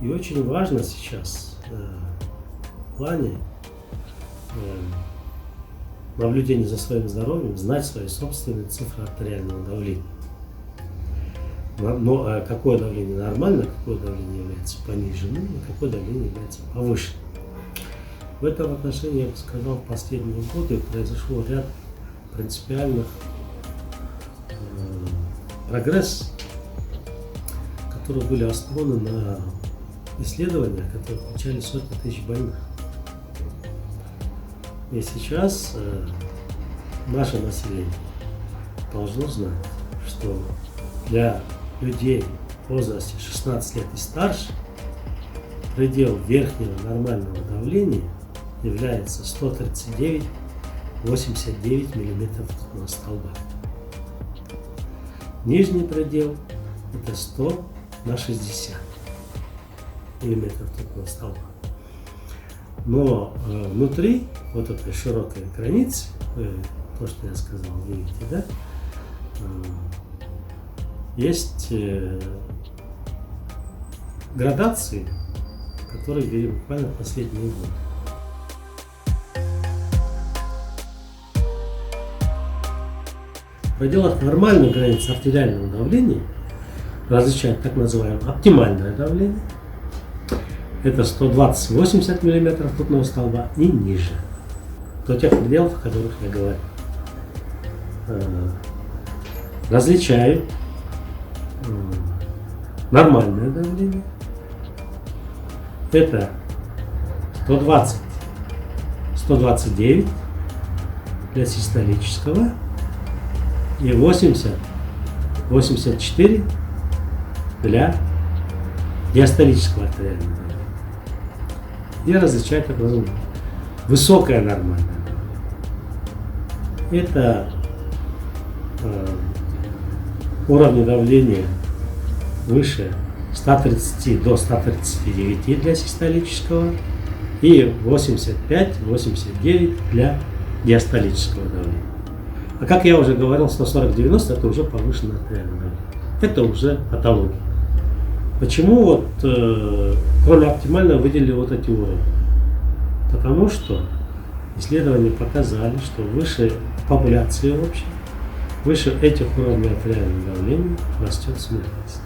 И очень важно сейчас в плане наблюдения за своим здоровьем знать свои собственные цифры артериального давления. Но какое давление нормально, какое давление является пониженным, и какое давление является повышенным. В этом отношении, я бы сказал, в последние годы произошел ряд принципиальных прогресс, которые были основаны на исследованиях, которые включали сотни тысяч больных. И сейчас наше население должно знать, что для людей в возрасте 16 лет и старше предел верхнего нормального давления является 139,89 мм ртутного столба. Нижний предел это 100/60 мм ртутного столба. Но внутри вот этой широкой границы, то, что я сказал, видите, да, есть градации, которые ввели буквально в последние годы. В пределах нормальной границы артериального давления различают так называемое оптимальное давление. Это 120-80 мм ртутного столба и ниже. До тех пределов, о которых я говорю. Различают нормальное давление. Это 120-129 для систолического и 80-84 для диастолического артериального давления. И различают так называемое высокое нормальное давление. Это уровни давления выше 130 до 139 для систолического и 85-89 для диастолического давления. А как я уже говорил, 140-90 это уже повышенное артериальное давление. Это уже патология. Почему вот кроме оптимального выделили вот эти уровни? Потому что исследования показали, что выше популяции общей, выше этих уровней артериального давления растет смертность.